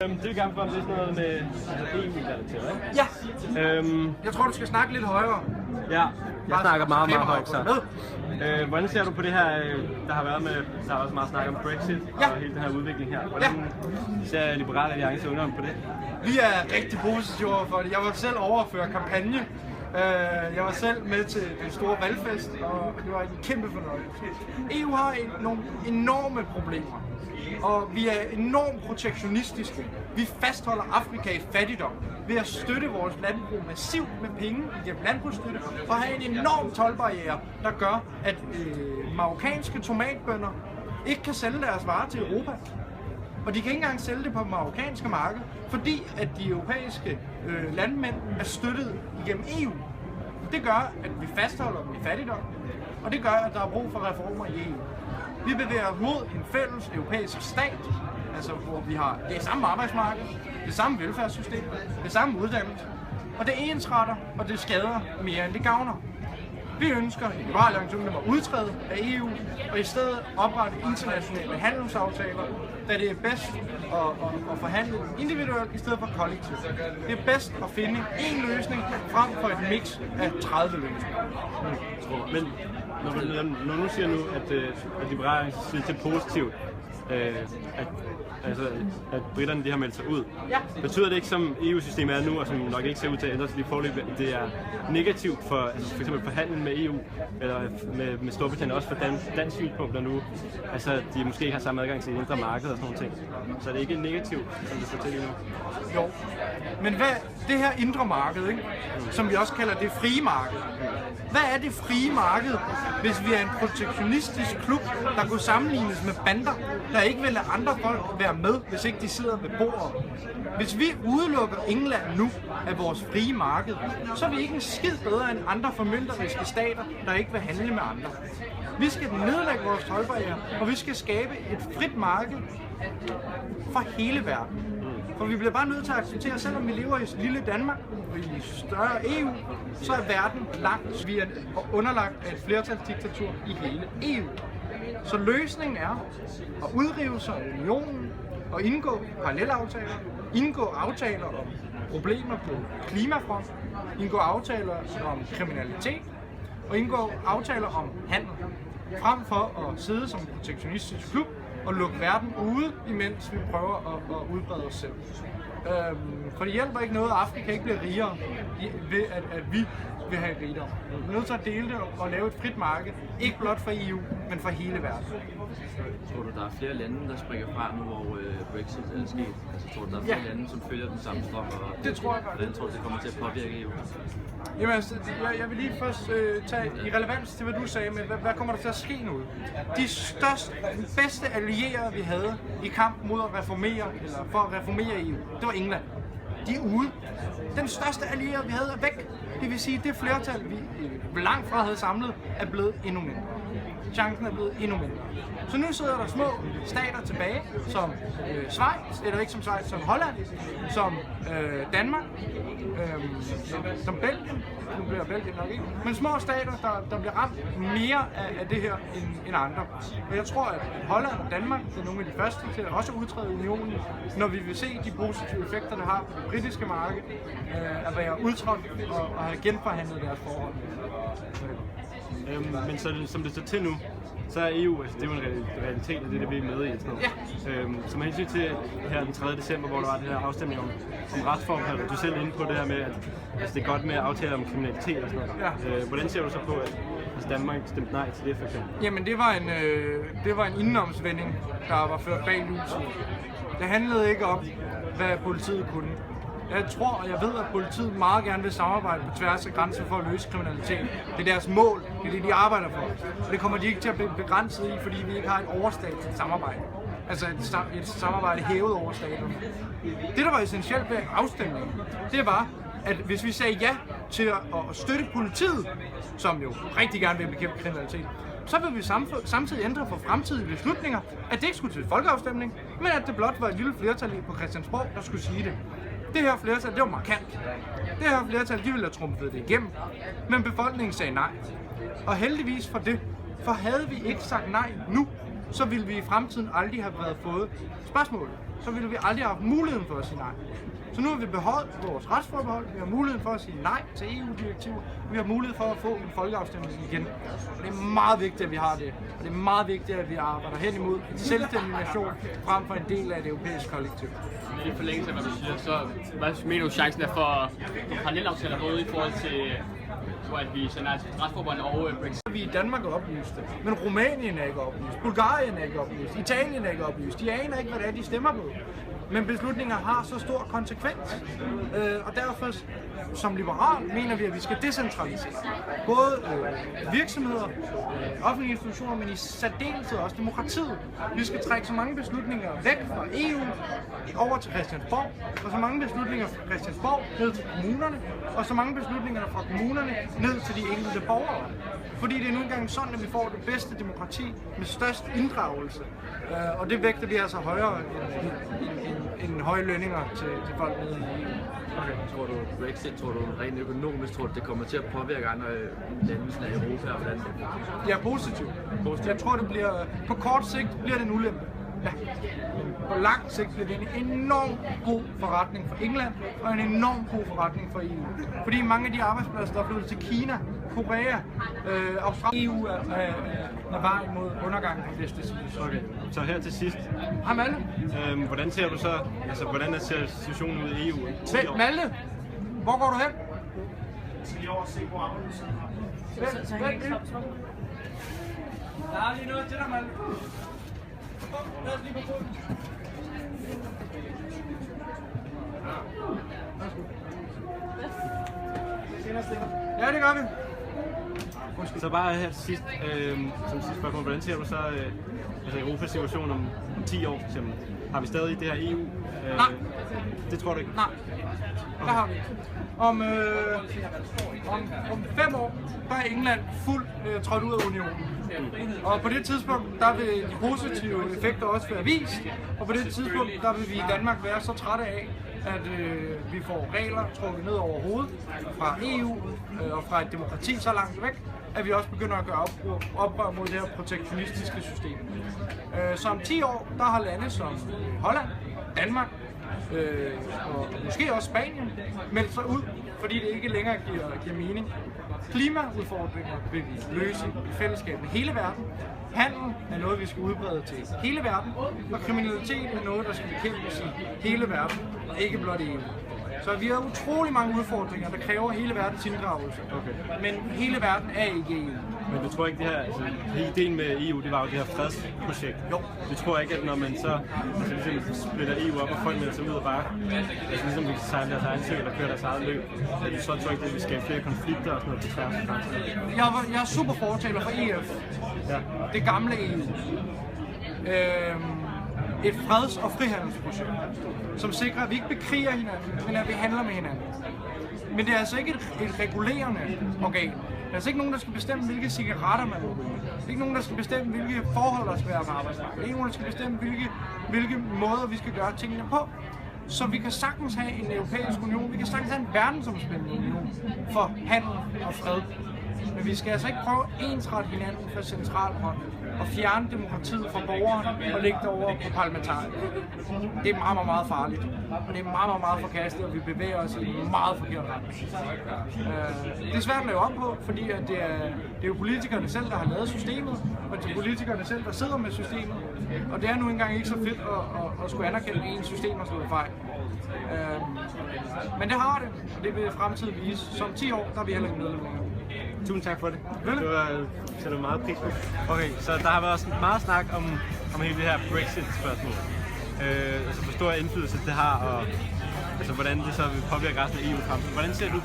Det vil gerne frem til sådan noget med EU-relateret, ikke? Ja. Jeg tror, du skal snakke lidt højere. Ja, jeg snakker meget højt, så. Hvordan ser du på det her, der har været med, der har også meget snak om Brexit og hele den her udvikling her. Hvordan ser Liberale Alliance under på det? Vi er rigtig positive for det. Jeg var selv overført kampagne. Jeg var selv med til den store valgfest, og det var en kæmpe fornøjelse. EU har nogle enorme problemer, og vi er enormt protektionistiske. Vi fastholder Afrika i fattigdom ved at støtte vores landbrug massivt med penge gennem landbrugsstøtte, og have en enorm toldbarriere, der gør, at marokkanske tomatbønder ikke kan sælge deres varer til Europa. Og de kan ikke engang sælge det på det marokkanske marked, fordi at de europæiske landmænd er støttet igennem EU. Det gør, at vi fastholder dem i fattigdom, og det gør, at der er brug for reformer i EU. Vi bevæger os mod en fælles europæisk stat, altså hvor vi har det samme arbejdsmarked, det samme velfærdssystem, det samme uddannelse, og det ensretter, og det skader mere end det gavner. Vi ønsker i Liberale Alliance at udtræde af EU og i stedet oprette internationale handelsaftaler, da det er bedst at forhandle individuelt i stedet for kollektivt. Det er bedst at finde én løsning frem for et mix af 30 løsninger. Men når nu siger nu, at Liberale Alliance synes, det er positivt, at britterne de har meldt sig ud. Ja. Betyder det ikke, som EU-systemet er nu, og som nok ikke ser ud til at ændre sig lige forløbet, at det er negativt for for eksempel forhandling med EU, eller med Storbritannien, også for dansk synspunkter nu, altså de måske ikke har samme adgang til det indre marked og sådan nogle ting. Så er det ikke negativt, som det står til lige nu? Jo, men hvad det her indre marked, ikke? Som vi også kalder det frie marked. Hvad er det frie marked, hvis vi er en protektionistisk klub, der kunne sammenlignes med bander, der ikke vil lade andre folk være med, hvis ikke de sidder ved bordet? Hvis vi udelukker England nu af vores frie marked, så er vi ikke en skid bedre end andre formynderiske stater, der ikke vil handle med andre. Vi skal nedlægge vores toldbarriere, og vi skal skabe et frit marked for hele verden. For vi bliver bare nødt til at acceptere, at selvom vi lever i lille Danmark og i større EU, så er verden langt. Vi er underlagt af et flertalsdiktatur i hele EU. Så løsningen er at udrive sig af unionen og indgå parallelaftaler, indgå aftaler om problemer på klimafront, indgå aftaler om kriminalitet og indgå aftaler om handel, frem for at sidde som en protektionistisk klub og lukke verden ude, imens vi prøver at udbrede os selv. For det hjælper ikke noget, at Afrika ikke bliver rigere ved, at vi vil have rigdom. Vi er nødt til at dele det og lave et frit marked, ikke blot for EU, men for hele verden. Tror du, der er flere lande, der springer fra nu, hvor Brexit er sket? Altså, tror du, der er flere lande, som følger den samme strøm? Det tror jeg godt. Hvordan tror du, det kommer til at påvirke EU? Jamen, altså, jeg vil lige først tage i relevans til, hvad du sagde med, hvad kommer der til at ske nu? De bedste allierede, vi havde i kamp mod at reformere, eller for at reformere EU, det var England. De er ude. Den største allierede, vi havde, er væk. Det vil sige, at det flertal, vi langt fra havde samlet, er blevet endnu mindre. Chancen er blevet endnu mindre. Så nu sidder der små stater tilbage, som Schweiz, eller ikke som Schweiz, som Holland, som Danmark, som Belgien, nu bliver Belgien nok ikke, men små stater, der bliver ramt mere af det her end andre. Og jeg tror, at Holland og Danmark er nogle af de første til at også udtræde i unionen, når vi vil se de positive effekter, det har på det britiske marked, at være udtrådt og have genforhandlet deres forhold. Men så, som det står til nu, så er EU, altså det er jo en realitet af det vi er med i. Så med hensyn til her den 3. december, hvor der var den her afstemning om retsforhold, du selv inde på det her med, at altså, det er godt med at aftale om kriminalitet og sådan noget. Hvordan ser du så på, at Danmark stemte nej til det for eksempel? Jamen det var en indenomsvending, der var ført bag lyset. Det handlede ikke om, hvad politiet kunne. Jeg tror og jeg ved, at politiet meget gerne vil samarbejde på tværs af grænser for at løse kriminalitet. Det er deres mål, det er det, de arbejder for. Og det kommer de ikke til at blive begrænset i, fordi vi ikke har et overstatsligt samarbejde. Altså et samarbejde hævet over staterne. Det, der var essentielt ved afstemningen, det var, at hvis vi sagde ja til at støtte politiet, som jo rigtig gerne vil bekæmpe kriminalitet, så vil vi samtidig ændre for fremtidige beslutninger, at det ikke skulle til folkeafstemning, men at det blot var et lille flertal på Christiansborg, der skulle sige det. Det her flertal, det var markant. Det her flertal, de ville have trumfet det igennem, men befolkningen sagde nej. Og heldigvis for det, for havde vi ikke sagt nej nu, så ville vi i fremtiden aldrig have været fået spørgsmålet. så ville vi aldrig have haft muligheden for at sige nej. Så nu har vi beholdt vores retsforbehold, vi har muligheden for at sige nej til EU-direktiver, og vi har mulighed for at få en folkeafstemning igen. Og det er meget vigtigt, at vi har det, og det er meget vigtigt, at vi arbejder hen imod en selvstændig nation frem for en del af det europæiske kollektiv. I forlængelse af, hvad du siger, så hvad mener du chancen er for parallelaftaler både i forhold til, hvor at vi sender altså retsforbehold og Brexit? Vi i Danmark er oplyste, men Rumænien er ikke oplyst, Bulgarien er ikke oplyst, Italien er ikke oplyst, de aner ikke, hvad det er, de stemmer på. Men beslutninger har så stor konsekvens, og derfor som liberal mener vi, at vi skal decentralisere. Både virksomheder, offentlige institutioner, men i særdeleshed også demokratiet. Vi skal trække så mange beslutninger væk fra EU over til Christiansborg, og så mange beslutninger fra Christiansborg ned til kommunerne, og så mange beslutninger fra kommunerne ned til de enkelte borgere. Fordi det er nu engang sådan, at vi får det bedste demokrati med størst inddragelse. Og det vægter vi altså højere end høje lønninger til folk nede i EU. Okay. Tror du Brexit, tror du rent økonomisk, tror du det kommer til at påvirke andre lande af Europa og hvordan? Ja, positivt. Jeg tror det bliver, på kort sigt bliver det en ulempe. Ja. På lang sigt bliver det en enorm god forretning for England og en enorm god forretning for EU. Fordi mange af de arbejdspladser, der er flyttet til Kina, Korea, Australien, EU er vejen mod undergangen på næste situation. Okay, så her til sidst. Hej Malte. Hvordan ser du så, altså hvordan er situationen ude i EU? Malte, hvor går du hen? Der er lige noget til dig, Malte. Lad os lige på foden. Ja, det gør vi. Så bare her til sidst, som sidste spørgsmål, hvordan ser du så altså Europas situation om 10 år for eksempel? Har vi stadig det her EU? Nej. Det tror du ikke? Nej, der har vi. Om 5 år, der er England fuldt trådt ud af unionen. Og på det tidspunkt, der vil de positive effekter også være vist. Og på det tidspunkt, der vil vi i Danmark være så trætte af, at vi får regler trukket ned over hovedet fra EU og fra et demokrati så langt væk, at vi også begynder at gøre oprør mod det her protektionistiske system. Så om 10 år, der har lande som Holland, Danmark og måske også Spanien meldt sig ud, fordi det ikke længere giver mening. Klimaudfordringer vil vi løse i fællesskab med hele verden. Handel er noget, vi skal udbrede til hele verden, og kriminalitet er noget, der skal bekæmpes i hele verden, og ikke blot i EU. Så vi har utrolig mange udfordringer, der kræver hele verdens inddragelse. Okay. Men hele verden er ikke EU. Men du tror ikke det her, altså ideen med EU, det var jo det her fredsprojekt. Jo. Du tror ikke, at når man så altså, ligesom splitter EU op, og folk melder sig ud og bare, altså ligesom vi kan sejle deres egen sø, eller køre deres eget løb, at du så tror ikke, at vi skaber flere konflikter og sådan noget på tværs af grænser? Jeg er super fortaler for EF. Ja. Det gamle EU. Et freds- og frihandelsprojekt, som sikrer, at vi ikke bekriger hinanden, men at vi handler med hinanden. Men det er altså ikke et regulerende organ. Der er altså ikke nogen, der skal bestemme, hvilke cigaretter man må ryge. Der er ikke nogen, der skal bestemme, hvilke forhold der skal være på arbejdsmarkedet. Der er ikke nogen, der skal bestemme, hvilke måder vi skal gøre tingene på. Så vi kan sagtens have en europæisk union, vi kan sagtens have en verdensomspændende union for handel og fred. Men vi skal altså ikke prøve at ensrette hinanden fra central hånd og fjerne demokratiet fra borgeren og lægge det over på parlamentarikere. Det er meget, meget, meget farligt. Og det er meget, meget, meget forkasteligt, og vi bevæger os i en meget forkert retning. Det er svært at lave op på, fordi at det er jo politikerne selv, der har lavet systemet, og det er politikerne selv, der sidder med systemet. Og det er nu engang ikke så fedt at skulle anerkende, at ens system har slået fejl. Men det har det, og det vil fremtiden vise. Som 10 år, der er vi heller ikke medlem længere. Tusind tak for det. Det sætter meget pris på. Okay, så der har været også meget snak om hele det her Brexit-spørgsmål. Altså hvor stor indflydelse det har, og altså, hvordan det så vil påvirke resten af EU fremtiden. Hvordan ser du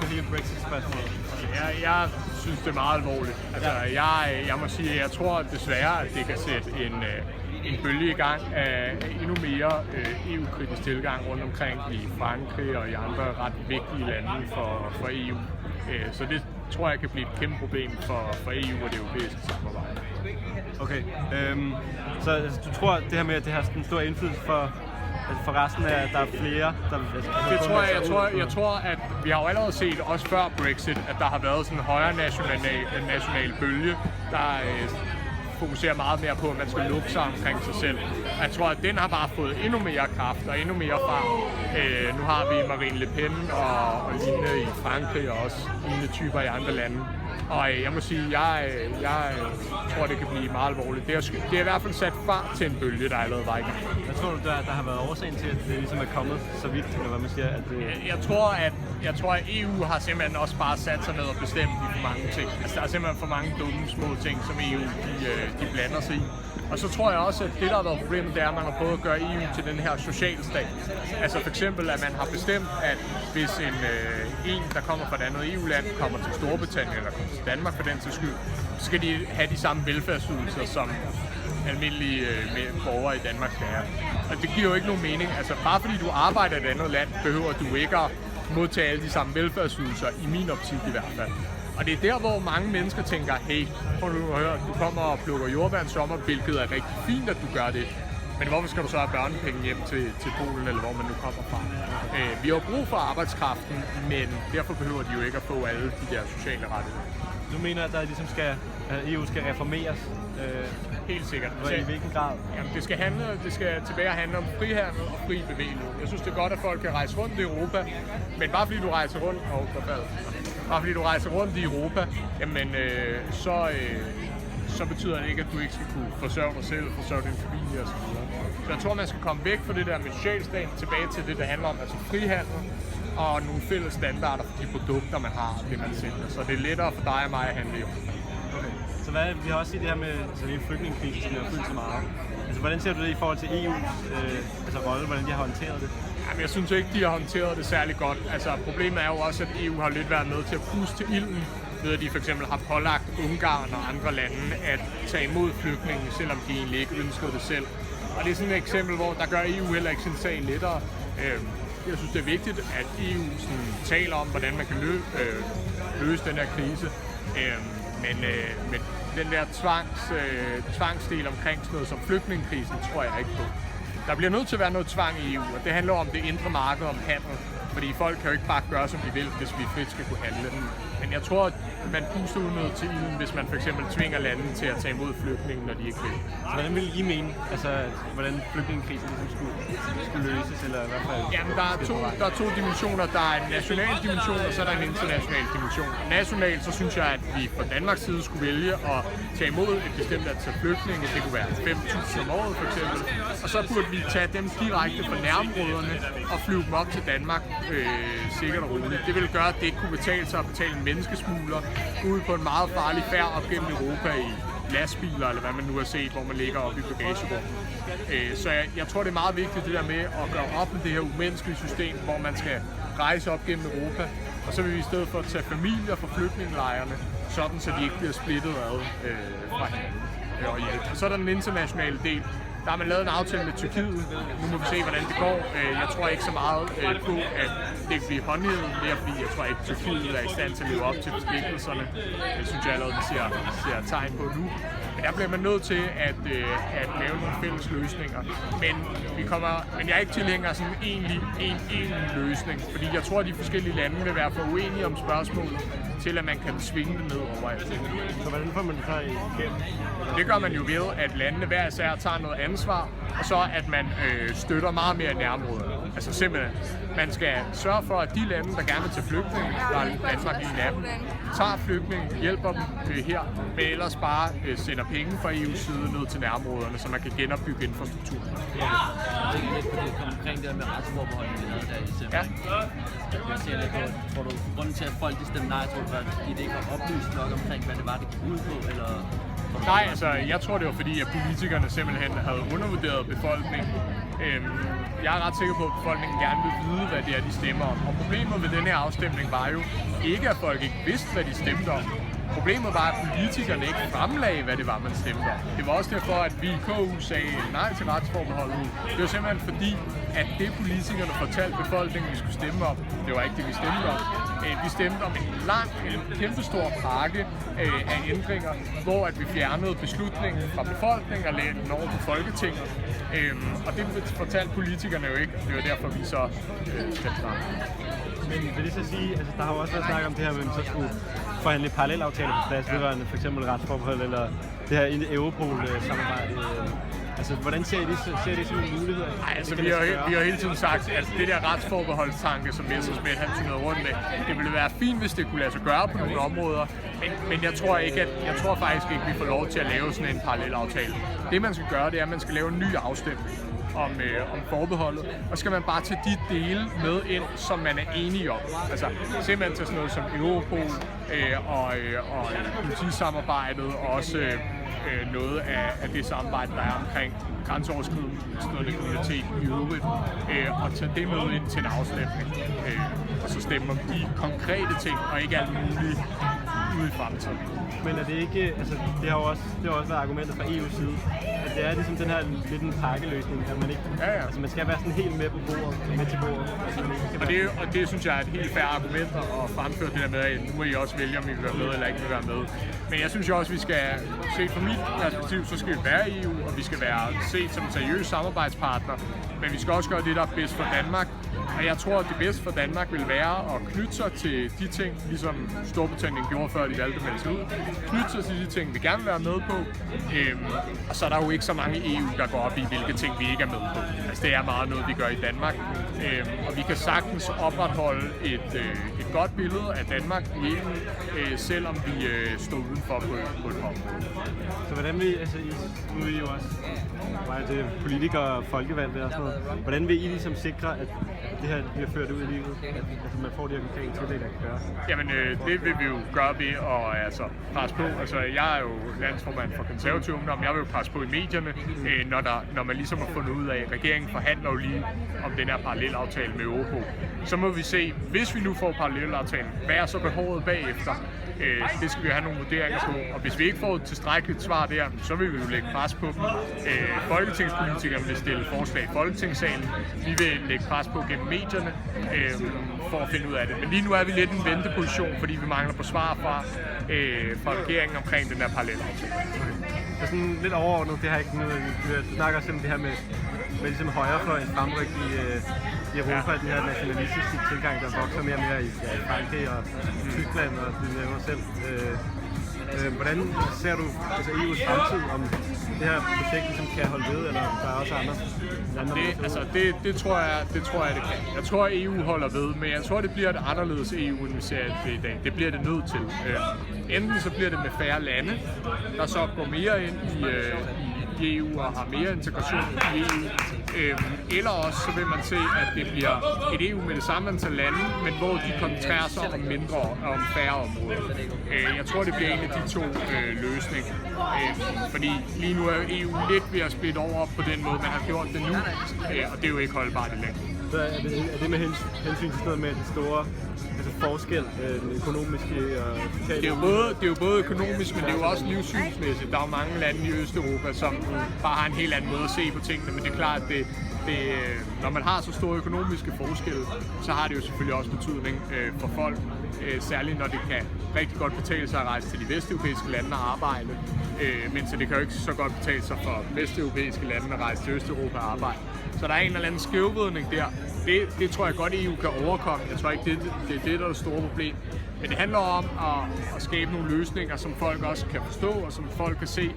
på hele Brexit-spørgsmålet? Jeg synes, det er meget alvorligt. Altså, jeg må sige, at jeg tror desværre, at det kan sætte en bølge i gang af endnu mere EU-kritisk tilgang rundt omkring i Frankrig og i andre ret vigtige lande for EU. Så det tror jeg kan blive et kæmpe problem for EU og det europæiske samarbejde. Okay, så altså, du tror, det her med, at det har en stor indflydelse for resten af, at der er flere, der vil... Det tror jeg tror, at vi har jo allerede set, også før Brexit, at der har været sådan en højre national bølge, der fokuserer meget mere på, at man skal lukke sig omkring sig selv. Jeg tror, at den har bare fået endnu mere kraft og endnu mere fart. Nu har vi Marine Le Pen og lignende i Frankrig og også lignende typer i andre lande. Og jeg må sige, jeg tror, det kan blive meget alvorligt. Det er i hvert fald sat fart til en bølge, der allerede var i gang. Hvad tror du, der har været årsagen til, at det ligesom er kommet så vidt, eller hvad man siger? At det... Jeg tror, at EU har simpelthen også bare sat sig ned og bestemt i for mange ting. Altså, der er simpelthen for mange dumme små ting, som EU de blander sig i. Og så tror jeg også, at det, der har været problemet, det er, at man har prøvet at gøre EU til den her socialstat. Altså for eksempel, at man har bestemt, at hvis en der kommer fra et andet EU-land, kommer til Storbritannien eller kommer til Danmark for den til skyld, så skal de have de samme velfærdsydelser, som almindelige borgere i Danmark skal have. Og det giver jo ikke nogen mening. Altså bare fordi du arbejder i et andet land, behøver du ikke at modtage alle de samme velfærdsydelser, i min optik i hvert fald. Og det er der, hvor mange mennesker tænker, hey, prøv nu at høre, du kommer og plukker jordbær en sommer, hvilket er rigtig fint, at du gør det. Men hvorfor skal du så have børnepenge hjem til Polen, eller hvor man nu kommer fra? Vi har brug for arbejdskraften, men derfor behøver de jo ikke at få alle de der sociale rettigheder. Du mener, at der ligesom EU skal reformeres? Helt sikkert. I hvilken grad? Jamen, det skal tilbage at handle om frihandel og fri bevægelighed. Jeg synes, det er godt, at folk kan rejse rundt i Europa, men bare fordi du rejser rundt, i Europa, jamen, så betyder det ikke, at du ikke skal kunne forsørge dig selv, forsørge din familie osv. Så jeg tror, man skal komme væk fra det der med socialstaten, tilbage til det, der handler om altså frihandel og nogle fælles standarder for de produkter, man har, det man sælger. Så det er lettere for dig og mig at handle jo. Okay. Så vi har også set det her med en flygtningekrise, som har fyldt så meget. Altså, hvordan ser du det i forhold til EU's rolle, hvordan de har håndteret det? Jamen, jeg synes ikke, de har håndteret det særlig godt. Altså, problemet er jo også, at EU har lidt været med til at puste til ilden, ved at de for eksempel har pålagt Ungarn og andre lande at tage imod flygtninge, selvom de egentlig ikke ønskede det selv. Og det er sådan et eksempel, hvor der gør EU heller ikke sin sag lettere. Jeg synes, det er vigtigt, at EU sådan taler om, hvordan man kan løse den her krise. Men den der tvangsdel omkring sådan noget som flygtningekrisen, tror jeg ikke på. Der bliver nødt til at være noget tvang i EU, og det handler om det indre marked, om handel. Fordi folk kan jo ikke bare gøre, som de vil, hvis vi frit skal kunne handle. Men jeg tror, at man puster unødigt til ilden, hvis man for eksempel tvinger lande til at tage imod flygtninge, når de ikke vil. Så hvordan vil I mene, altså hvordan flygtningekrisen ligesom skulle løses, eller i hvert fald? Jamen, der er to dimensioner. Der er en national dimension, og så er der en international dimension. Nationalt, så synes jeg, at vi fra Danmarks side skulle vælge at tage imod et bestemt antal flygtninge. Det kunne være 5.000 om året, for eksempel. Og så burde vi tage dem direkte fra nærområderne og flyve dem op til Danmark sikkert og roligt. Det ville gøre, at det ikke kunne betale sig at betale en menneskesmugler ud på en meget farlig færd op gennem Europa i lastbiler, eller hvad man nu har set, hvor man ligger oppe i bagagerummet. Så jeg tror, det er meget vigtigt det der med at gøre op med det her umenneskelige system, hvor man skal rejse op gennem Europa, og så vil vi i stedet for at tage familier fra flygtningelejrene, sådan så de ikke bliver splittet ad fra hinanden og hjælp. Og så er der den internationale del. Der har man lavet en aftale med Tyrkiet. Nu må vi se, hvordan det går. Jeg tror ikke så meget på, at det kan blive håndhævet mere, fordi jeg tror ikke, at Tyrkiet er i stand til at leve op til forpligtelserne. Det synes jeg allerede, vi ser tegn på nu. Men der bliver man nødt til at lave nogle fælles løsninger. Men jeg er ikke tilhænger af sådan en løsning, fordi jeg tror, at de forskellige lande vil være for uenige om spørgsmålet, til at man kan svinge det ned over alt. Så hvordan får man det så igennem? Det gør man jo ved, at landene hver især tager noget ansvar, og så at man støtter meget mere i nærområderne. Altså simpelthen, man skal sørge for, at de lande, der gerne vil tage flygtninge, der er Danmark en af dem, tager flygtninge, hjælper dem her, men ellers bare sender penge fra EU's side ned til nærområderne, så man kan genopbygge infrastrukturen. Jeg tænker lidt på det omkring det med retsforbeholdet, vi havde der i december. Ja. Jeg ser lidt på, tror du, grunden til, at folk de stemte nej, tror du, fordi det ikke var oplyst nok omkring, hvad det var, det gik ud på, eller... Nej, altså, jeg tror, det var fordi, at politikerne simpelthen havde undervurderet befolkningen. Jeg er ret sikker på, at befolkningen gerne vil vide, hvad det er, de stemmer om. Og problemet ved denne her afstemning var jo ikke, at folk ikke vidste, hvad de stemte om. Problemet var, at politikerne ikke fremlagde, hvad det var, man stemte om. Det var også derfor, at vi i KU sagde nej til retsforbeholdet. Det var simpelthen fordi, at det politikerne fortalte befolkningen, vi skulle stemme om, det var ikke det, vi stemte om. Vi stemte om en kæmpestor pakke af ændringer, hvor at vi fjernede beslutningen fra befolkningen og lagde den over på Folketinget. Og det fortalte politikerne jo ikke, det var derfor, vi så stemte frem. Men vil det så sige, altså der har jo også været snak om det her, at man så skulle forhandle parallelaftaler på plads, vedrørende for eksempel retsforbehold eller det her Europol-samarbejde. Altså, hvordan ser I det som en mulighed? Nej, altså vi har hele tiden sagt, at det der retsforbeholdstanke, som Messerschmidt han turnerede rundt med, det ville være fint, hvis det kunne lade sig gøre på nogle områder, men jeg tror faktisk ikke, vi får lov til at lave sådan en parallelaftale. Det man skal gøre, det er, at man skal lave en ny afstemning om forbeholdet, og skal man bare tage de dele med ind, som man er enige om. Altså simpelthen tage sådan noget som Europol og politisamarbejdet, og også noget af det samarbejde, der er omkring grænseoverskridende kriminalitet i øvrigt, og tage det med ind til en afstemning, og så stemme om de konkrete ting, og ikke alt muligt ude i fremtiden. Men er det ikke, altså det har også været argumentet fra EU's side, at det er ligesom den her lidt en pakkeløsning, at man ikke, altså man skal være sådan helt med på bordet, med til bordet. Altså, og det synes jeg er et helt fair argument at fremføre det der med, at nu må I også vælge, om I vil være med eller ikke vil være med. Men jeg synes jo også, at vi skal se fra mit perspektiv, så skal vi være i EU, og vi skal være set som en seriøs samarbejdspartner. Men vi skal også gøre det, der er bedst for Danmark. Og jeg tror, at det bedste for Danmark vil være at knytte sig til de ting, ligesom Storbritannien gjorde før de valgte at melde sig ud. Knytte sig til de ting, vi gerne vil være med på. Og så er der jo ikke så mange i EU, der går op i, hvilke ting vi ikke er med på. Altså det er meget noget, vi gør i Danmark. Og vi kan sagtens opretholde et godt billede af Danmark i EU, selvom vi står udenfor på et område. Så hvordan vil nu er I jo også politikere og folkevalgte og sådan noget. Hvordan vil I ligesom sikre, at det her bliver ført ud i livet? Altså man får de her konkrete tiltag, der kan gøre? Jamen det vil vi jo gøre ved at presse på. Altså jeg er jo landsformand for Konservativ Ungdom. Jeg vil jo presse på i medierne, når man ligesom har fundet ud af, at regeringen forhandler jo lige om den her parallelaftale med Europol. Så må vi se, hvis vi nu får parallelaftalen, hvad er så behovet bagefter? Det skal vi have nogle vurderinger på, og hvis vi ikke får et tilstrækkeligt svar der, så vil vi jo lægge pres på dem. Folketingspolitikerne vil stille forslag i Folketingssalen. Vi vil lægge pres på gennem medierne for at finde ud af det. Men lige nu er vi lidt i en venteposition, fordi vi mangler på svar fra regeringen omkring den her parallelaftale. Så sådan lidt overordnet, det har ikke noget, du snakker også om det her med ligesom højrefløjens fremryk i Europa, den her nationalistiske tilgang, der vokser mere og mere i Frankrig og Tyskland, og det nævner selv. Hvordan ser du altså EU's fremtid, om det her projekt ligesom kan holde ved, eller der er også andre lande? Det tror jeg, det kan. Jeg tror, at EU holder ved, men jeg tror, det bliver et anderledes EU, end vi ser det i dag. Det bliver det nødt til. Enten så bliver det med færre lande, der så går mere ind i EU og har mere integration i EU. Eller også så vil man se, at det bliver et EU med det samme antal lande, men hvor de koncentrerer sig om mindre og om færre områder. Jeg tror, det bliver en af de to løsninger. Fordi lige nu er EU lidt ved at splitte over på den måde, man har gjort det nu, og det er jo ikke holdbart i længden. Så er det med hensyn til noget med den store forskel, den økonomiske og sociale? Det er jo både økonomisk, men det er jo også livssynsmæssigt. Der er jo mange lande i Østeuropa, som bare har en helt anden måde at se på tingene, men det er klart, at når man har så store økonomiske forskelle, så har det jo selvfølgelig også betydning for folk, særligt når det kan rigtig godt betale sig at rejse til de vesteuropæiske lande og arbejde, men så det kan jo ikke så godt betale sig for vesteuropæiske lande at rejse til Østeuropa og arbejde. Så der er en eller anden skævvridning der. Det tror jeg godt, EU kan overkomme. Jeg tror ikke, det er det, der er det store problem. Men det handler om at skabe nogle løsninger, som folk også kan forstå, og som folk kan se,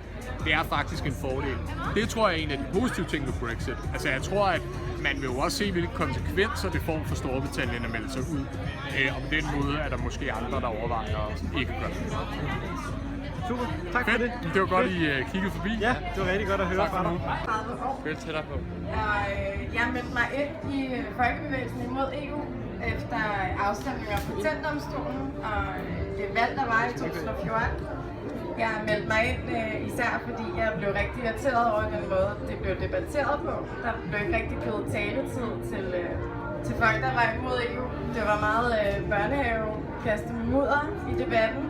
det er faktisk en fordel. Det tror jeg er en af de positive ting ved Brexit. Altså jeg tror, at man vil jo også se, hvilke konsekvenser det får for Storbritannien at melde sig ud. Og på den måde er der måske andre, der overvejer at ikke gøre det. Super, tak for det. Det var godt, I kiggede forbi. Ja, det var rigtig godt at høre fra dig. 30 år. Følg tættere på. Jeg meldte mig ind i Folkebevægelsen imod EU efter afstemninger på Patentdomstolen og det valg, der var i 2014. Jeg meldte mig ind især fordi jeg blev rigtig irriteret over den måde, det blev debatteret på. Der blev ikke rigtig givet taletid til folk, der var imod EU. Det var meget børnehave, kaste med mudder i debatten.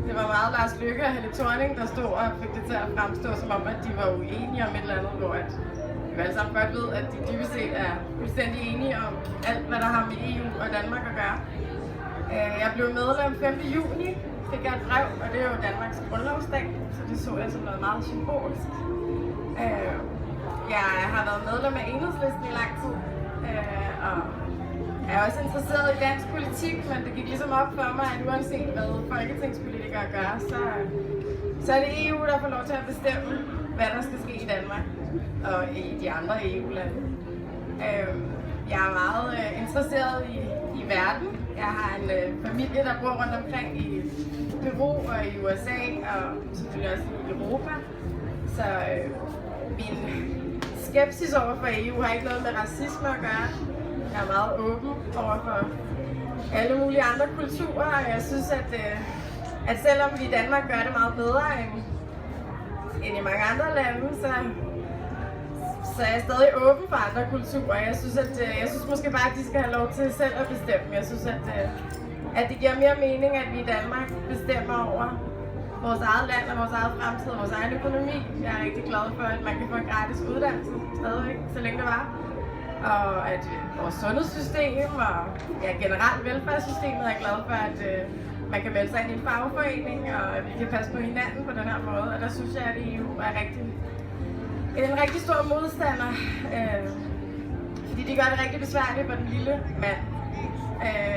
Det var meget Lars Løkke og Helle Thorning, der stod og fik det til at fremstå som om, at de var uenige om et eller andet, hvor vi alle sammen godt ved, at de dybest set er fuldstændig enige om alt, hvad der har med EU og Danmark at gøre. Jeg blev medlem 5. juni, fik jeg et brev, og det er jo Danmarks grundlovsdag, så det så jeg som noget meget symbolsk. Jeg har været medlem af Enhedslisten i lang tid, og jeg er også interesseret i dansk politik, men det gik ligesom op for mig, at uanset hvad folketingspolitikere gør, så er det EU, der får lov til at bestemme, hvad der skal ske i Danmark og i de andre EU-lande. Jeg er meget interesseret i verden. Jeg har en familie, der bor rundt omkring i Peru og i USA og selvfølgelig også i Europa. Så min skepsis over for EU har ikke noget med racisme at gøre. Jeg er meget åben over for alle mulige andre kulturer, og jeg synes, at selvom vi i Danmark gør det meget bedre end i mange andre lande, så er jeg stadig åben for andre kulturer. Jeg synes måske bare, at de skal have lov til selv at bestemme. Jeg synes, at det giver mere mening, at vi i Danmark bestemmer over vores eget land og vores eget fremtid og vores egen økonomi. Jeg er rigtig glad for, at man kan få en gratis uddannelse stadigvæk, så længe det var. Og at vores sundhedssystem og generelt velfærdssystemet er glad for, at man kan melde sig ind i en fagforening, og at vi kan passe på hinanden på den her måde. Og der synes jeg, at EU er en rigtig stor modstander, fordi de gør det rigtig besværligt for den lille mand.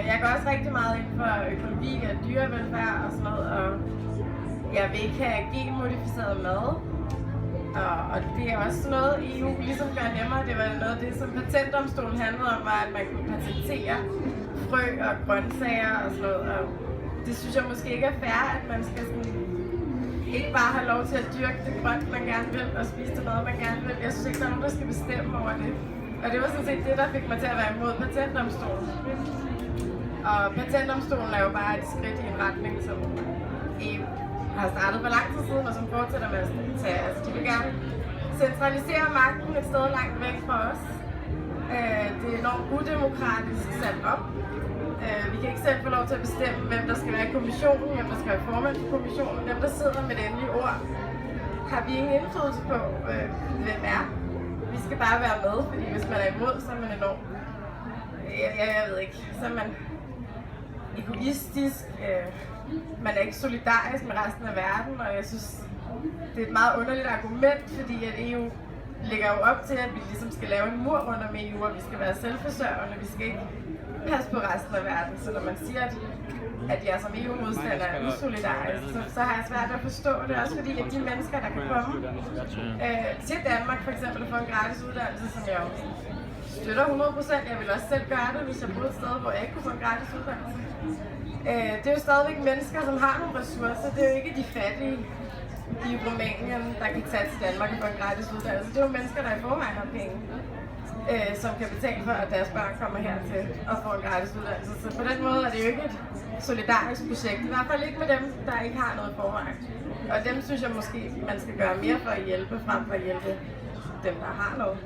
Jeg går også rigtig meget ind for økologi og dyrevelfærd og sådan noget, og jeg vil ikke have genmodificeret mad. Og det er også noget, EU ligesom gør nemmere. Det var noget af det, som patentdomstolen handlede om, var, at man kunne patentere frø og grøntsager og sådan noget. Og det synes jeg måske ikke er fair, at man skal sådan ikke bare have lov til at dyrke det grønt, man gerne vil, og spise det mad, man gerne vil. Jeg synes ikke, der er nogen, der skal bestemme over det. Og det var sådan set det, der fik mig til at være imod patentdomstolen. Og patentdomstolen er jo bare et skridt i en retning, som EU har startet for lang tid siden, og som fortsætter med at tage. Altså, de vil gerne centralisere magten et sted langt væk fra os. Det er enormt udemokratisk sat op. Vi kan ikke selv få lov til at bestemme, hvem der skal være i kommissionen, hvem der skal være formand for kommissionen. Dem, der sidder med det endelige ord, har vi ingen indflydelse på, hvem er. Vi skal bare være med, fordi hvis man er imod, så er man enormt... Jeg ved ikke, så er man egoistisk, man er ikke solidarisk med resten af verden, og jeg synes, det er et meget underligt argument, fordi at EU lægger jo op til, at vi ligesom skal lave en mur rundt om EU, og vi skal være selvforsørgende, vi skal ikke passe på resten af verden. Så når man siger, at jeg som EU-modstander er usolidarisk, så har jeg svært at forstå det, også fordi at de mennesker, der kan komme til Danmark for eksempel og få en gratis uddannelse, som jeg jo støtter 100%, jeg vil også selv gøre det, hvis jeg boede et sted, hvor jeg ikke kunne få en gratis uddannelse. Det er jo stadigvæk mennesker, som har nogle ressourcer. Det er jo ikke de fattige i Rumænien, der kan tage til Danmark og få en gratis uddannelse. Det er jo mennesker, der i forvejen har penge, som kan betale for, at deres børn kommer hertil og får en gratis uddannelse. Så på den måde er det jo ikke et solidarisk projekt. I hvert fald ikke med dem, der ikke har noget forvejen. Og dem synes jeg måske, man skal gøre mere for at hjælpe, frem for at hjælpe dem, der har noget.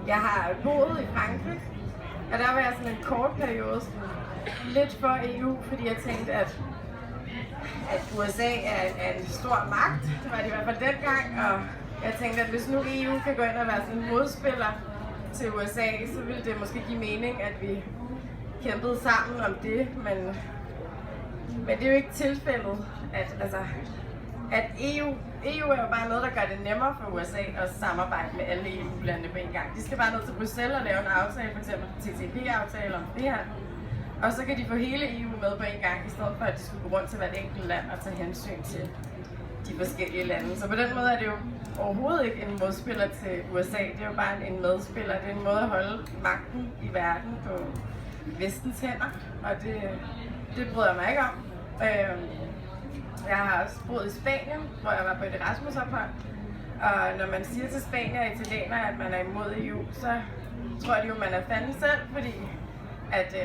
Jeg har boet i Frankrig, og der var jeg sådan en kort periode lidt for EU, fordi jeg tænkte, at USA er en stor magt. Det var det i hvert fald dengang, og jeg tænkte, at hvis nu EU kan gå ind og være sådan en modspiller til USA, så ville det måske give mening, at vi kæmpede sammen om det, men det er jo ikke tilfældet, at EU er jo bare noget, der gør det nemmere for USA at samarbejde med alle EU-landene på en gang. De skal bare ned til Bruxelles og lave en aftale, f.eks. TTIP-aftale om det her. Og så kan de få hele EU med på en gang, i stedet for at de skulle gå rundt til hvert enkelt land og tage hensyn til de forskellige lande. Så på den måde er det jo overhovedet ikke en modspiller til USA. Det er jo bare en medspiller. Det er en måde at holde magten i verden på vestens hænder. Og det bryder jeg mig ikke om. Jeg har også boet i Spanien, hvor jeg var på et Erasmus-ophold. Og når man siger til spanier og italienere, at man er imod EU, så tror de jo, man er fanden selv, fordi at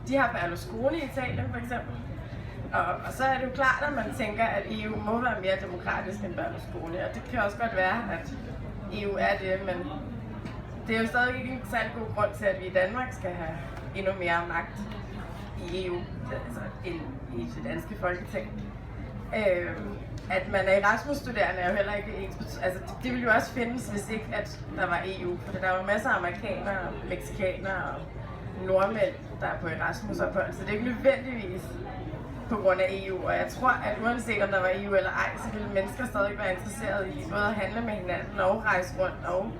de har Berlusconi i Italien for eksempel. Og så er det jo klart, at man tænker, at EU må være mere demokratisk end Berlusconi. Og det kan også godt være, at EU er det, men det er jo stadig ikke en særlig god grund til, at vi i Danmark skal have endnu mere magt i EU, altså end i det danske folketing. At man er Erasmus-studerende er jo heller ikke ens. Altså, det ville jo også findes, hvis ikke at der var EU. For der er jo masser af amerikanere, mexikanere og nordmænd, der er på Erasmus-ophold. Så det er ikke nødvendigvis på grund af EU. Og jeg tror, at uanset om der var EU eller ej, så ville mennesker stadig være interesseret i både at handle med hinanden og rejse rundt og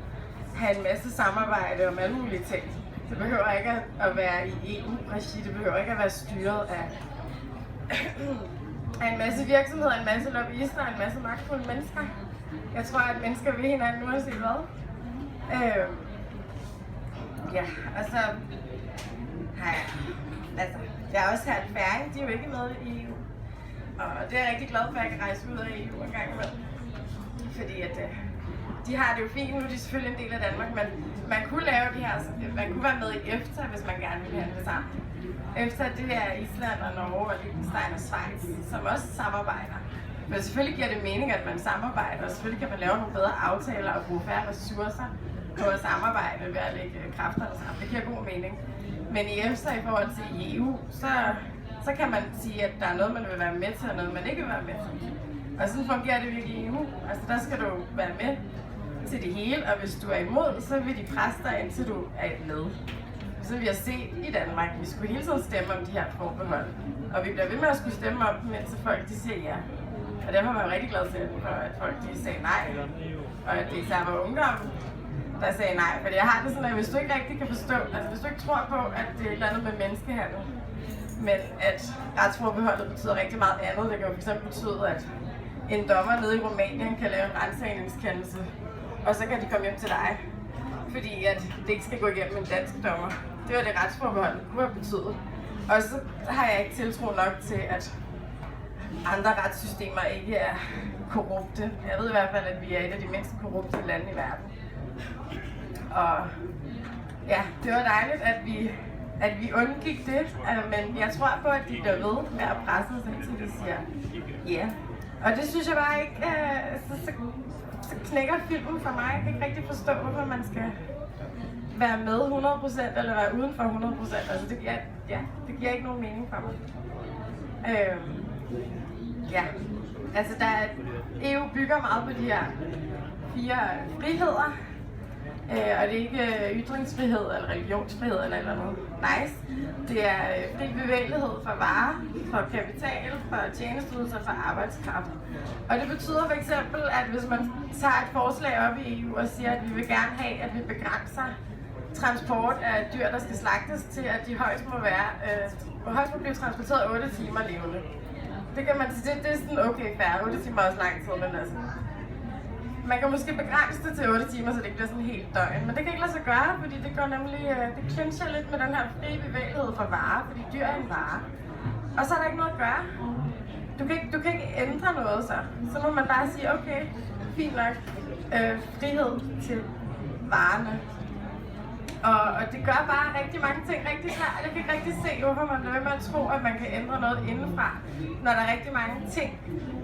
have en masse samarbejde om alle mulige ting. Det behøver ikke at være i EU-regi, det behøver ikke at være styret af er en masse virksomheder, en masse lobbyister og en masse magtfulde mennesker. Jeg tror, at mennesker vil hinanden uanset hvad. Ja, og så har jeg er også her i Færing, de er jo ikke med i EU. Og det er jeg rigtig glad for, at jeg kan rejse ud af EU en gang imellem. Fordi at de har det jo fint, nu er de selvfølgelig en del af Danmark, men man kunne lave de her, man kunne være med i EFTA, hvis man gerne ville have det sammen. EFTA, det er Island og Norge og Liechtenstein og Schweiz, som også samarbejder. Men selvfølgelig giver det mening, at man samarbejder, og selvfølgelig kan man lave nogle bedre aftaler og bruge færre ressourcer på at samarbejde ved at lægge kræfterne sammen. Det giver god mening. Men i EFTA i forhold til EU, så kan man sige, at der er noget, man vil være med til, og noget, man ikke vil være med til. Og sådan fungerer det virkelig i EU. Altså der skal du være med til det hele, og hvis du er imod, så vil de presse dig, indtil du er med. Så vi har set i Danmark, vi skulle hele tiden stemme om de her forbehold. Og vi bliver ved med at skulle stemme om dem, indtil folk de siger ja. Og derfor var jeg rigtig glad til, at folk de sagde nej. Og at det især var ungdommen, der sagde nej. Fordi jeg har det sådan, at hvis du ikke rigtig kan forstå, altså hvis du ikke tror på, at det er et eller andet med menneskehandel, men at retsforbeholdet betyder rigtig meget andet. Det kan jo fx betyde, at en dommer nede i Rumænien kan lave en ransagningskendelse, og så kan de komme hjem til dig. Fordi at det ikke skal gå igennem en dansk dommer. Det var det retsforbeholdet kunne have betydet. Og så har jeg ikke tiltro nok til, at andre retssystemer ikke er korrupte. Jeg ved i hvert fald, at vi er et af de mindst korrupte lande i verden. Og ja, det var dejligt, at vi undgik det, men jeg tror på, at de bliver ved med at presse sig, indtil de siger ja. Og det synes jeg bare ikke, så knækker filmen for mig. Jeg kan ikke rigtig forstå, hvorfor man skal være med 100% eller være uden for 100%. Altså det giver ikke nogen mening for mig. Ja, altså EU bygger meget på de her 4 friheder. Og det er ikke ytringsfrihed eller religionsfrihed eller noget nice. Det er fri bevægelighed for varer, for kapital, for tjenesteydelser, for arbejdskraft. Og det betyder for eksempel, at hvis man tager et forslag op i EU og siger, at vi vil gerne have, at vi begrænser transport af dyr, der skal slagtes, til at de højst må blive transporteret 8 timer levende. Det kan man sige, det er sådan okay fair. 8 timer er også lang tid, men altså. Man kan måske begrænse det til 8 timer, så det ikke bliver sådan helt døgn. Men det kan ikke lade sig gøre, fordi det går nemlig, det clincher lidt med den her frie bevægelighed for varer, fordi dyr er en vare. Og så er der ikke noget at gøre. Du kan ikke ændre noget så. Så må man bare sige, okay, fint nok, frihed til varerne. Og det gør bare rigtig mange ting rigtig svært. Jeg kan ikke rigtig se, hvorfor man bliver ved med at tro, at man kan ændre noget indenfra, når der er rigtig mange ting,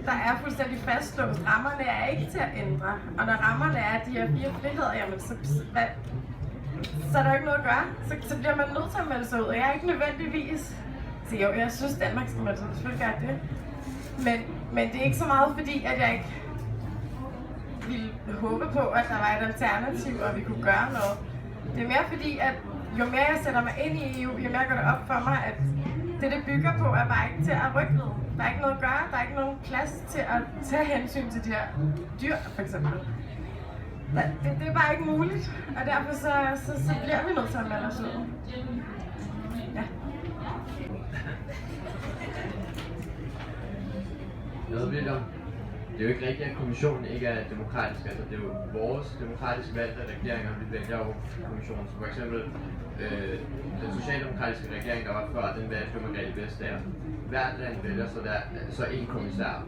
der er fuldstændig fastlåst. Rammerne er ikke til at ændre. Og når rammerne er de her 4 friheder, jamen så er der ikke noget at gøre. Så bliver man nødt til at melde sig ud. Og jeg er ikke nødvendigvis... Så jo, jeg synes, Danmark skal melde sig ud. Selvfølgelig gør det. Men det er ikke så meget fordi, at jeg ikke ville håbe på, at der var et alternativ, og vi kunne gøre noget. Det er mere fordi, at jo mere jeg sætter mig ind i EU, jo mere går det op for mig, at det bygger på, er bare ikke til at rykke ved. Der er ikke noget at gøre, der er ikke nogen plads til at tage hensyn til de her dyr, for eksempel. Det er bare ikke muligt, og derfor så bliver vi nødt til at melde os ud. Ja. Noget William, det er jo ikke rigtigt, at kommissionen ikke er demokratisk. Altså, det er jo vores demokratisk valgte regeringer, vi vælger jo kommissionen. Så for eksempel den socialdemokratiske regering, der var før, den valgte Margrethe Vestager. Hvert land vælger så en kommissær.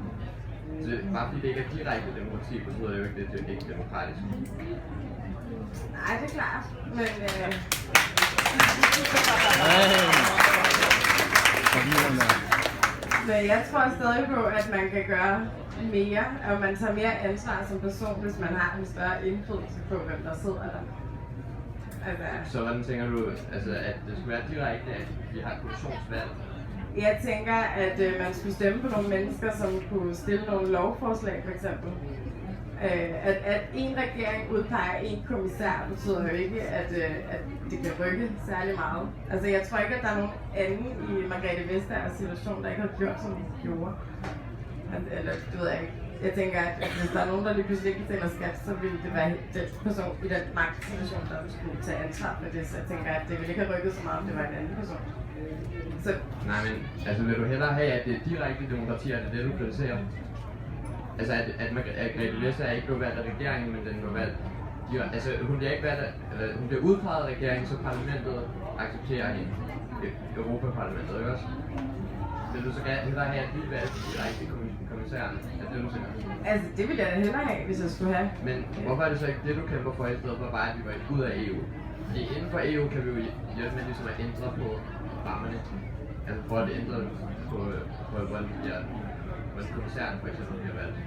Så bare fordi det ikke er direkte demokrati, betyder det jo ikke, at det er ikke demokratisk. Nej, det er klart. Men men jeg tror stadig på, at man kan gøre mere, og man tager mere ansvar som person, hvis man har en større indflydelse på, hvem der sidder der. Altså, så hvordan tænker du, altså, at det skulle være direkte, at vi har et kommissionsvalg? Jeg tænker, at man skulle stemme på nogle mennesker, som kunne stille nogle lovforslag, for eksempel. At en regering udpeger en kommissær, betyder jo ikke, at det kan rykke særlig meget. Altså, jeg tror ikke, at der er nogen anden i Margrethe Vestagers situation, der ikke har gjort, som de gjorde. Eller, det ved jeg ikke. jeg tænker, at hvis der er nogen, der lige pludselig ikke betaler skat, så ville det være den person i den magtsituation, der skulle tage ansvar for det. Så jeg tænker, at det ville ikke have rykket så meget, om det var en anden person. Så... Nej, men altså vil du hellere have, at det er direkte demokrati, er det du kritiserer? Altså at Margrethe Vestager ikke blev valgt af regeringen, men den blev valgt... Altså hun bliver ikke valgt af, eller hun bliver udpeget af regeringen, så parlamentet accepterer hende. Europaparlamentet, ikke også? Vil du så gerne hellere have, at vi valgte direkte kommissæren? Er det du siger? Altså det ville jeg da hellere have, hvis jeg skulle have. Men hvorfor er det så ikke det, du kæmper for, i stedet for bare, at vi var ud af EU? Fordi inden for EU kan vi jo hjælpe med ligesom at ændre på rammerne. Altså for at ændre på hvordan kommissæren for eksempel bliver valgt.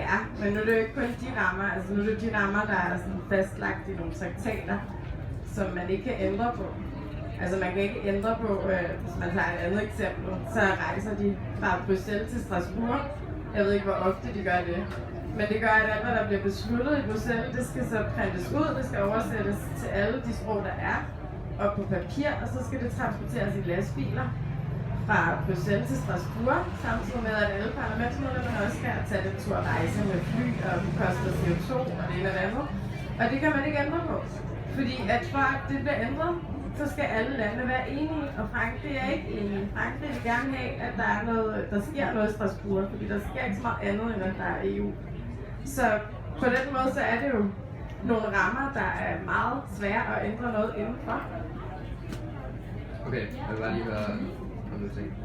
Ja, men nu er det jo ikke kun de rammer, altså nu er det de rammer, der er sådan fastlagt i nogle traktater, som man ikke kan ændre på. Altså man kan ikke ændre på, hvis man tager et andet eksempel, så rejser de fra Bruxelles til Strasbourg. Jeg ved ikke, hvor ofte de gør det. Men det gør, at alt, hvad der bliver besluttet i Bruxelles, det skal så printes ud, det skal oversættes til alle de sprog, der er, og på papir, og så skal det transporteres i lastbiler fra Bruxelles til Strasbourg, samtidig med, at alle parlamentsmedlemmer også skal tage den tur at rejse med fly og koster CO2 og det ene og det andet. Og det kan man ikke ændre på, fordi at for at det bliver ændret, så skal alle lande være enige, og Frankrig er ikke enige. Frankrig vil gerne have, at der sker noget i Strasbourg, fordi der sker ikke så meget andet, end at der er EU. Så på den måde, så er det jo nogle rammer, der er meget svære at ændre noget indenfor. Okay, jeg vil bare lige høre, om du tænkte,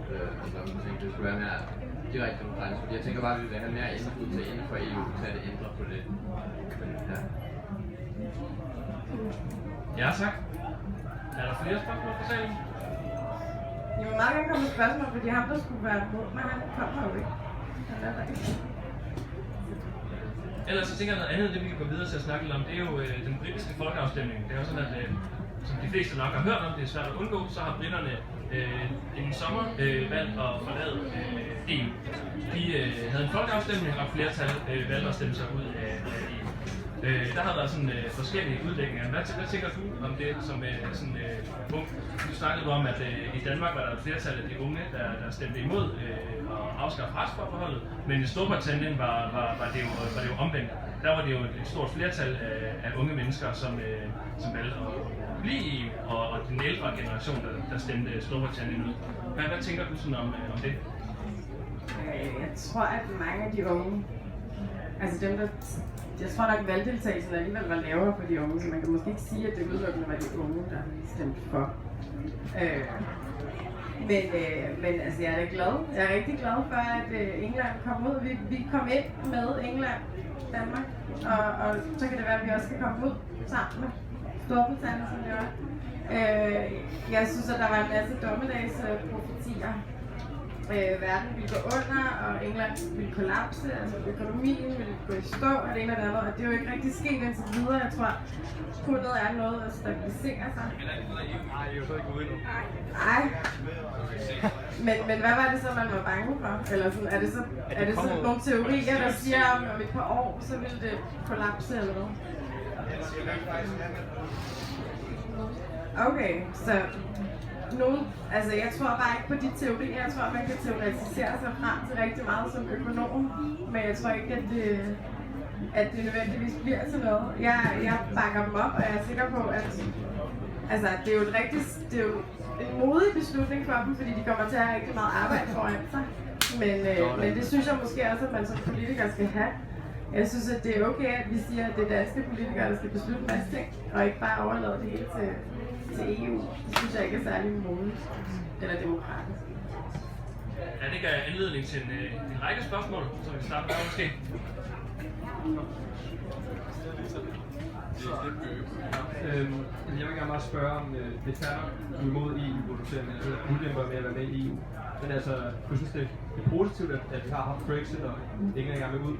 det skulle være mere direkte demokratisk, fordi jeg tænker bare, at vi vil have mere indflydelse inden for EU, til at ændre på det. Men, ja. Ja, tak. Er der flere spørgsmål fra salen? Jeg vil meget gerne komme med spørgsmål, fordi ham, der skulle være mod mig, han kommer jo ikke. Ellers så tænker jeg noget andet, det vi kan gå videre til at snakke lidt om, det er jo den britiske folkeafstemning. Det er jo sådan, at som de fleste nok har hørt om, det er svært at undgå, så har britterne inden sommer valgt at forlade EU. De havde en folkeafstemning, og flertal valgte at stemme sig ud af EU. Der har været sådan forskellige udlægninger. Hvad tænker du om det som sådan ung? Nu snakkede du om, at i Danmark var der et flertal af de unge, der stemte imod at afskaffe retsforbeholdet, men i Storbritannien var det jo omvendt. Der var det jo et stort flertal af unge mennesker, som valgte at blive i EU, og den ældre generation, der stemte Storbritannien ud. Hvad tænker du sådan om det? Jeg tror, at mange af de unge, altså dem, der jeg tror nok, at valgdeltagelsen alligevel var lavere for de unge, så man kan måske ikke sige, at det udelukkende var de unge, der stemte for. Men altså, jeg er da glad. Jeg er rigtig glad for, at England kom ud. Vi kom ind med England, Danmark, og så kan det være, at vi også skal komme ud sammen med Storbritannien, som det var. Jeg synes, at der var en masse dommedagsprofetier. Verden ville gå under, og England ville kollapse, altså økonomien ville gå i stå, og det ene og det andet, og det er jo ikke rigtig sket indtil videre. Jeg tror, pundet er noget at stabilisere sig. Nej, det er jo så ikke ude endnu. Nej. Men hvad var det så, man var bange for? Eller sådan, er det så nogle teorier, der siger, om et par år, så vil det kollapse eller noget? Okay, så altså jeg tror bare ikke på de teorier. Jeg tror, at man kan teoretisere sig frem til rigtig meget som økonom, men jeg tror ikke, at det nødvendigvis bliver til noget. Jeg bakker dem op, og jeg er sikker på, at altså, det er jo en modig beslutning for dem, fordi de kommer til at have rigtig meget arbejde foran sig. Men det synes jeg måske også, at man som politiker skal have. Jeg synes, at det er okay, at vi siger, at det er danske politikere, der skal beslutte en masse ting, og ikke bare overlade det hele til EU. Det synes jeg ikke er særlig modigt eller demokratisk. Er det ikke anledning til en række spørgsmål, så vi kan starte med måske? Jeg vil gerne bare spørge om det færre imod EU, hvor du ser ulemper med at være med i EU. Men altså, du synes det er positivt, at vi har haft Brexit og ikke engang vil ud.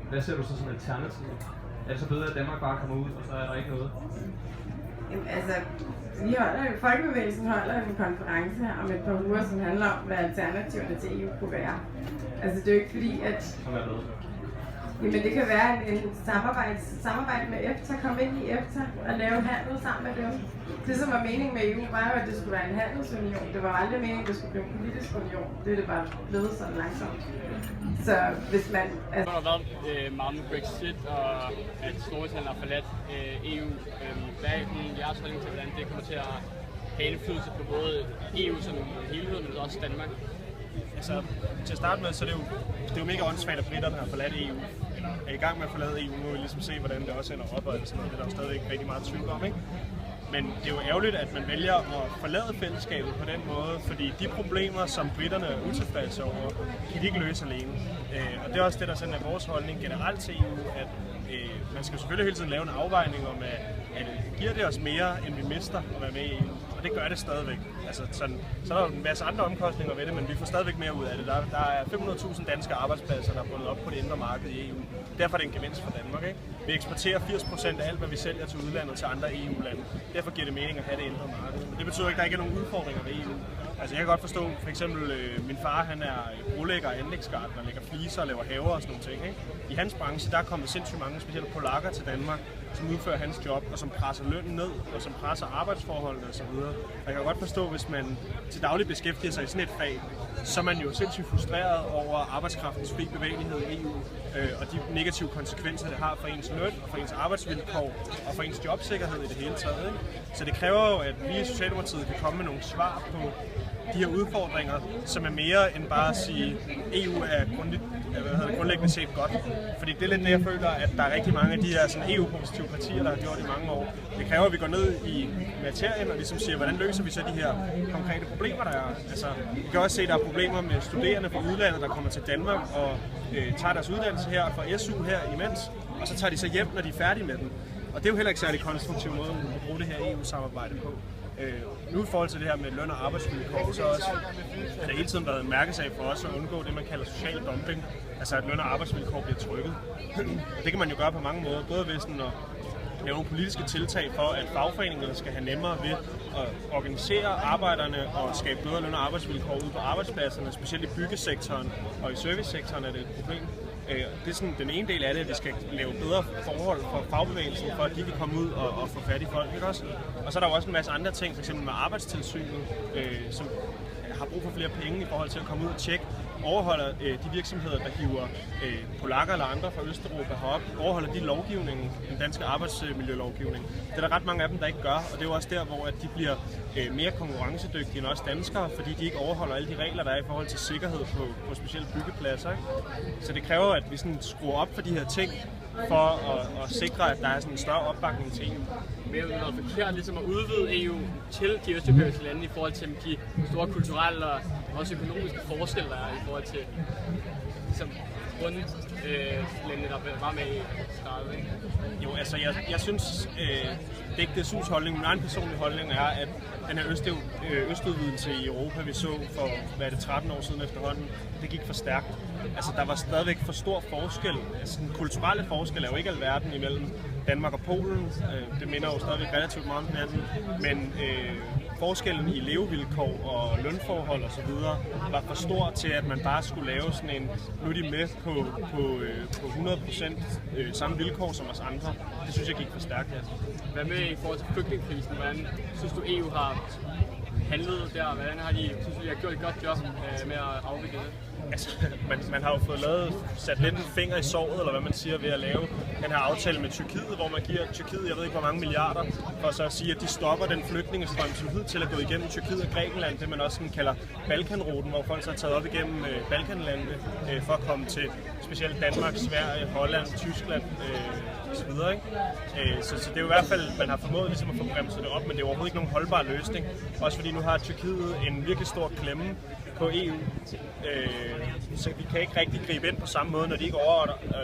Hvad ser du så som alternativ? Er det så bedre, at Danmark bare kommer ud, og så er der ikke noget? Jamen, altså, Folkebevægelsen holder en konference her om et par uger, som handler om, hvad alternativerne til EU kunne være. Altså, det er jo ikke fordi, at... Som er hvad? Jamen det kan være en samarbejde med EFTA, komme ind i EFTA og lave handel sammen med dem. Det som var meningen med EU var jo, at det skulle være en handelsunion. Det var aldrig meningen, at det skulle blive en politisk union. Det er det bare blevet sådan langsomt. Så hvis man... Der har været meget med Brexit og at Storbritannien har forladt EU. Hvad er jeres holdning til, hvordan det kommer til at have indflydelse på både EU som helhed, men også Danmark? Altså, til at starte med, så det er jo mega åndssvagt, at britterne har forladt EU, eller er i gang med at forlade EU. Nu vil vi ligesom se, hvordan det også ender op, og sådan noget. Det er der jo stadigvæk rigtig meget tvivl om, ikke? Men det er jo ærgerligt, at man vælger at forlade fællesskabet på den måde, fordi de problemer, som britterne er utilfredse over, kan de ikke løse alene. Og det er også det, der sådan er vores holdning generelt til EU, at man skal selvfølgelig hele tiden lave en afvejning om, at giver det os mere, end vi mister at være med i EU. Og det gør det stadigvæk. Altså, så er der en masse andre omkostninger ved det, men vi får stadigvæk mere ud af det. Der er 500.000 danske arbejdspladser, der er bundet op på det indre marked i EU. Derfor er det en gevinst for Danmark. Ikke? Vi eksporterer 80% af alt, hvad vi sælger til udlandet til andre EU-lande. Derfor giver det mening at have det indre marked. Men det betyder ikke, at der ikke er nogen udfordringer ved EU. Altså, jeg kan godt forstå, for eksempel, min far, han er brolægger og anlægsgartner, lægger fliser og laver haver og sådan nogle ting. Ikke? I hans branche, der er kommet sindssygt mange, specielt polakker til Danmark, som udfører hans job, og som presser lønnen ned, og som presser arbejdsforholdene osv. Og jeg kan godt forstå, hvis man til daglig beskæftiger sig i sådan et fag, så er man jo sindssygt frustreret over arbejdskraftens fri bevægelighed i EU, og de negative konsekvenser, det har for ens løn, og for ens arbejdsvilkår, og for ens jobsikkerhed i det hele taget. Ikke? Så det kræver jo, at vi i Socialdemokratiet kan komme med nogle svar på de her udfordringer, som er mere end bare at sige, EU er grundlæggende set godt. Fordi det er lidt det, jeg føler, at der er rigtig mange af de her EU-positive partier, der har gjort i mange år. Det kræver, at vi går ned i materien og ligesom siger, hvordan løser vi så de her konkrete problemer, der er. Altså, vi kan også se, at der er problemer med studerende fra udlandet, der kommer til Danmark og tager deres uddannelse her for SU her imens, og så tager de så hjem, når de er færdige med den. Og det er jo heller ikke særlig konstruktiv måde at bruge det her EU-samarbejde på. Nu i forhold til det her med løn og arbejdsvilkår, så også har det hele tiden været en mærkesag for os at undgå det, man kalder social dumping. Altså at løn og arbejdsvilkår bliver trykket. Og det kan man jo gøre på mange måder, både ved sådan at lave nogle politiske tiltag for, at fagforeningerne skal have nemmere ved at organisere arbejderne og skabe bedre løn og arbejdsvilkår ude på arbejdspladserne, specielt i byggesektoren og i servicesektoren er det et problem. Det er sådan den ene del af det, at vi skal lave bedre forhold for fagbevægelsen, for at de kan komme ud og få fat i folk. Ikke også? Og så er der jo også en masse andre ting, f.eks. med arbejdstilsynet, som har brug for flere penge i forhold til at komme ud og tjekke, overholder de virksomheder, der hiver polakker eller andre fra Østeuropa herop, overholder de lovgivningen, den danske arbejdsmiljølovgivning. Det er der ret mange af dem, der ikke gør, og det er jo også der, hvor at de bliver mere konkurrencedygtige end os danskere, fordi de ikke overholder alle de regler, der er i forhold til sikkerhed på specielle byggepladser. Ikke? Så det kræver, at vi sådan skruer op for de her ting, for at sikre, at der er sådan en større opbakning til EU. Men det er forkert ligesom at udvide EU til de østeuropæiske lande i forhold til de store kulturelle og også økonomiske forskelle, der er i forhold til ligesom grundlandene, der var med i starten, ikke? Jo, altså jeg synes, det er ikke det synsholdning. Min egen personlige holdning er, at den her østudvidelse i Europa, vi så for, 13 år siden efterhånden, det gik for stærkt. Altså der var stadigvæk for stor forskel. Altså den kulturelle forskel er jo ikke alverden imellem Danmark og Polen. Det minder jo stadigvæk relativt meget om hinanden. Men forskellen i levevilkår og lønforhold osv. var for stor til, at man bare skulle lave sådan en, nu er de med på 100% samme vilkår som os andre. Det synes jeg gik for stærkt, ja. Hvad med i forhold til flygtningekrisen? Hvordan synes du EU har handlet der? Hvordan har de har gjort et godt job med at afvikle det? Altså, man har jo fået sat lidt en finger i såret, eller hvad man siger, ved at lave den her aftale med Tyrkiet, hvor man giver Tyrkiet, jeg ved ikke hvor mange milliarder, for så at sige, at de stopper den flygtningestrøm, som hidtil er gået igennem Tyrkiet og Grækenland, det man også sådan kalder Balkanruten, hvor folk så er taget op igennem Balkanlandene for at komme til specielt Danmark, Sverige, Holland, Tyskland osv. Så det er jo i hvert fald, man har formået ligesom at få bremset det op, men det er overhovedet ikke nogen holdbar løsning. Også fordi nu har Tyrkiet en virkelig stor klemme på EU, så vi kan ikke rigtig gribe ind på samme måde, når de ikke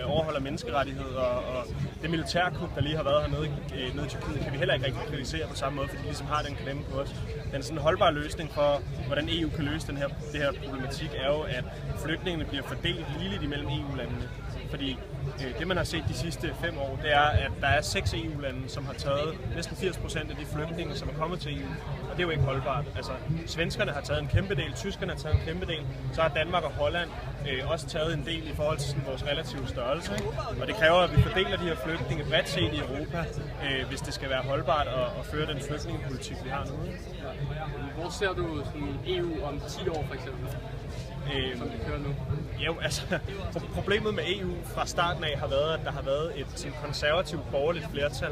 overholder menneskerettigheder, og det militærkup, der lige har været hernede i Tyrkiet, kan vi heller ikke rigtig kritisere på samme måde, fordi de ligesom har den klemme på os. Den sådan holdbar løsning for, hvordan EU kan løse det her problematik, er jo, at flygtningene bliver fordelt ligeligt imellem EU-landene. Fordi det man har set de sidste 5 år, det er, at der er 6 EU-lande, som har taget næsten 80% af de flygtninge, som er kommet til EU. Og det er jo ikke holdbart. Altså, svenskerne har taget en kæmpe del, tyskerne har taget en kæmpe del, så har Danmark og Holland også taget en del i forhold til sådan, vores relative størrelse. Ikke? Og det kræver, at vi fordeler de her flygtninge bredt set i Europa, hvis det skal være holdbart at føre den flygtningepolitik, vi har nu. Ikke? Hvor ser du sådan EU om 10 år for eksempel? Som det kører nu? Jo, altså, problemet med EU fra starten af har været, at der har været et konservativt borgerligt flertal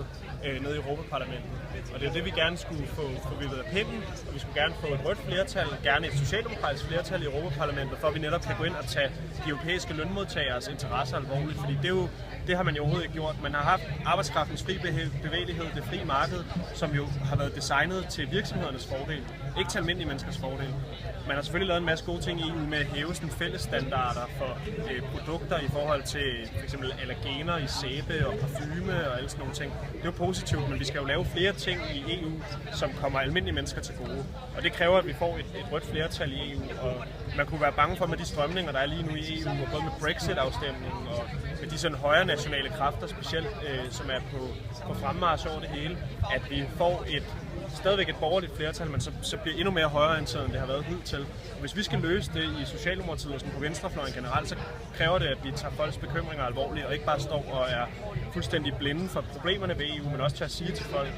nede i Europaparlamentet. Og det er det, vi gerne skulle få vippet af pinden, og vi skulle gerne få et rødt flertal, gerne et socialdemokratisk flertal i Europaparlamentet, for at vi netop kan gå ind og tage de europæiske lønmodtageres interesser alvorligt, fordi det har man jo overhovedet ikke gjort. Man har haft arbejdskraftens fri bevægelighed, det frie marked, som jo har været designet til virksomhedernes fordel, ikke til almindelige menneskers fordel. Man har selvfølgelig lavet en masse gode ting i EU med at hæve sådan fælles standarder for produkter i forhold til f.eks. allergener i sæbe og parfume og alle sådan nogle ting. Det er jo positivt, men vi skal jo lave flere ting i EU, som kommer almindelige mennesker til gode. Og det kræver, at vi får et rødt flertal i EU. Og man kunne være bange for med de strømninger, der er lige nu i EU, og både med Brexit-afstemningen og med de sådan højre nationale kræfter specielt, som er på fremmarch over det hele, at vi får stadigvæk et borgerligt flertal, men så bliver endnu mere højreorienteret, end det har været hidtil. Og hvis vi skal løse det i Socialdemokratiet og sådan på venstrefløjen generelt, så kræver det, at vi tager folks bekymringer alvorligt, og ikke bare står og er fuldstændig blinde for problemerne ved EU, men også til at sige til folk,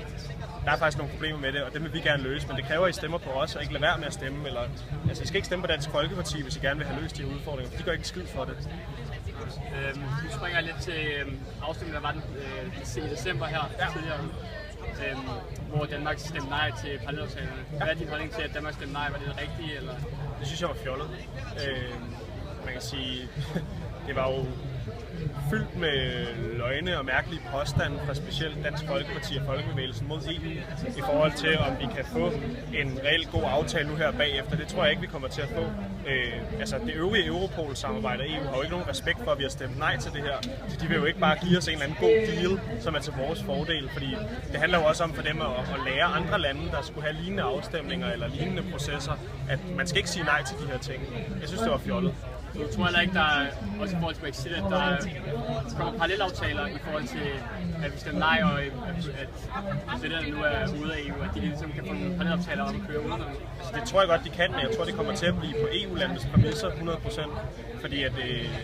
der er faktisk nogle problemer med det, og dem vil vi gerne løse, men det kræver, at I stemmer på os, og ikke lade være med at stemme. Altså, I skal ikke stemme på Dansk Folkeparti, hvis I gerne vil have løst de her udfordringer, for de gør ikke skid for det. Nu springer jeg lidt til afstemningen, der var den i december her tidligere. Hvor Danmark stemte nej til parallelaftalerne. Hvad er din holdning til, at Danmark stemte nej? Var det det rigtige? Eller? Det synes jeg var fjollet. Man kan sige, det var jo fyldt med løgne og mærkelige påstande fra specielt Dansk Folkeparti og Folkebevægelsen mod EU i forhold til, om vi kan få en reelt god aftale nu her bagefter. Det tror jeg ikke, vi kommer til at få. Altså det øvrige Europol-samarbejde og EU har jo ikke nogen respekt for, at vi har stemt nej til det her. Så de vil jo ikke bare give os en eller anden god deal, som er til vores fordel, fordi det handler jo også om for dem at lære andre lande, der skulle have lignende afstemninger eller lignende processer, at man skal ikke sige nej til de her ting. Jeg synes, det var fjollet. Jeg tror heller ikke, der er, også i forhold til Brexit, at der kommer parallelaftaler i forhold til, at vi stemmer nej, og at det der nu er ude af EU, at de ligesom kan få nogle parallelaftaler om at køre udenom. Altså, det tror jeg godt, de kan, men jeg tror, det kommer til at blive på EU-landets præmisser 100%. Fordi at,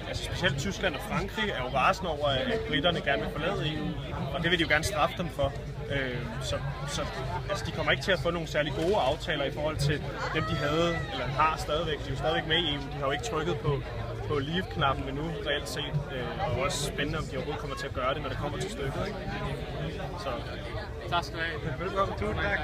altså specielt Tyskland og Frankrig er jo rasende over, at britterne gerne vil forlade EU, og det vil de jo gerne straffe dem for. Så altså, de kommer ikke til at få nogle særlig gode aftaler i forhold til dem, de havde, eller har stadigvæk. De er jo stadigvæk med i EU. De har jo ikke trykket på leave-knappen endnu, reelt set. Og også spændende, om de overhovedet kommer til at gøre det, når det kommer til stykket. Ikke? Så. Tak skal du have. Velkommen. Tusind tak.